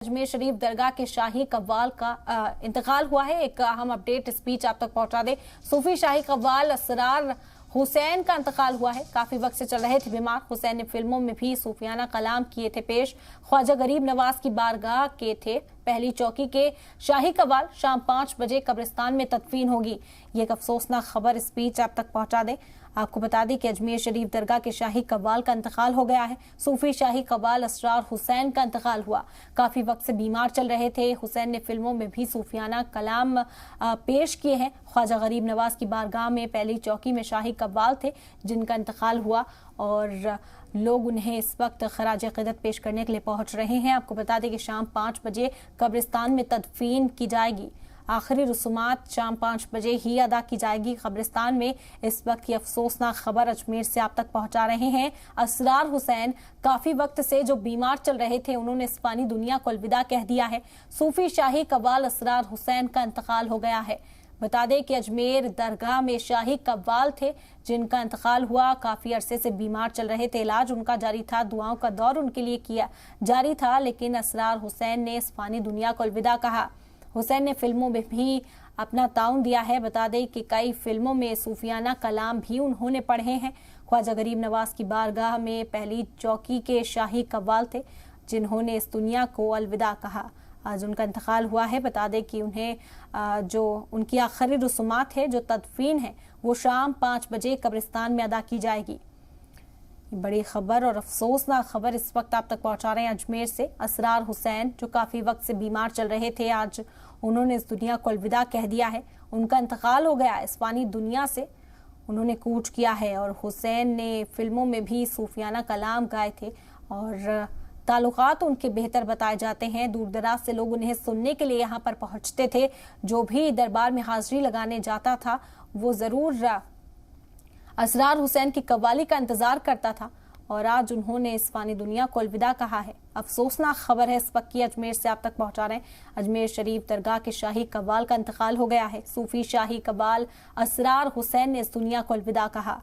अजमेर शरीफ दरगाह के शाही कव्वाल का इंतकाल हुआ है। एक अहम अपडेट स्पीच आप तक पहुंचा दे। सूफी शाही कव्वाल असरार हुसैन का इंतकाल हुआ है। काफी वक्त से चल रहे थे बीमार। हुसैन ने फिल्मों में भी सूफियाना कलाम किए थे पेश। ख्वाजा गरीब नवाज की बारगाह के थे पहली चौकी के शाही कव्वाल। शाम 5 बजे कब्रिस्तान में तदफीन होगी। ये एक अफसोसनाक खबर स्पीच आप तक पहुंचा दे। आपको बता दें कि अजमेर शरीफ दरगाह के शाही कव्वाल का इंतकाल हो गया है। सूफी शाही कव्वाल असरार हुसैन का इंतकाल हुआ। काफी वक्त से बीमार चल रहे थे। हुसैन ने फिल्मों में भी सूफियाना कलाम पेश किए हैं। ख्वाजा गरीब नवाज की बारगाह में पहली चौकी में शाही कव्वाल थे जिनका इंतकाल हुआ और लोग उन्हें इस वक्त खराज अक़ीदत पेश करने के लिए पहुंच रहे हैं। आपको बता दें कि शाम 5 बजे कब्रिस्तान में तदफीन की जाएगी। आखिरी रसूमात शाम 5 बजे ही अदा की जाएगी कब्रिस्तान में। इस वक्त की अफसोसनाक खबर अजमेर से आप तक पहुंचा रहे हैं। असरार हुसैन काफी वक्त से जो बीमार चल रहे थे उन्होंने इस फानी दुनिया को अलविदा कह दिया है। सूफी शाही कव्वाल असरार हुसैन का इंतकाल हो गया है। बता दें कि अजमेर दरगाह में शाही कव्वाल थे जिनका इंतकाल हुआ। काफी अरसे से बीमार चल रहे थे। इलाज उनका जारी था। दुआओं का दौर उनके लिए किया जारी था, लेकिन असरार हुसैन ने इस फानी दुनिया को अलविदा कहा। हुसैन ने फिल्मों में भी अपना ताउन दिया है। बता दें कि कई फिल्मों में सूफियाना कलाम भी उन्होंने पढ़े हैं। ख्वाजा गरीब नवाज की बारगाह में पहली चौकी के शाही कव्वाल थे जिन्होंने इस दुनिया को अलविदा कहा। आज उनका इंतकाल हुआ है। बता दें कि उन्हें जो उनकी आखिरी रसूमात है, जो तदफीन है, वो शाम 5 बजे कब्रिस्तान में अदा की जाएगी। बड़ी खबर और अफसोसनाक खबर इस वक्त आप तक पहुंचा रहे हैं अजमेर से। असरार हुसैन जो काफी वक्त से बीमार चल रहे थे, आज उन्होंने इस दुनिया को अलविदा कह दिया है। उनका इंतकाल हो गया। इस फानी दुनिया से उन्होंने कूच किया है। और हुसैन ने फिल्मों में भी सूफियाना कलाम गाए थे और ताल्लुकात उनके बेहतर बताए जाते हैं। दूर दराज से लोग उन्हें सुनने के लिए यहाँ पर पहुंचते थे। जो भी दरबार में हाजिरी लगाने जाता था वो जरूर असरार हुसैन की कव्वाली का इंतजार करता था और आज उन्होंने इस फानी दुनिया को अलविदा कहा है। अफसोसनाक खबर है इस वक्त की अजमेर से आप तक पहुंचा रहे हैं। अजमेर शरीफ दरगाह के शाही कव्वाल का इंतकाल हो गया है। सूफी शाही कव्वाल असरार हुसैन ने इस दुनिया को अलविदा कहा।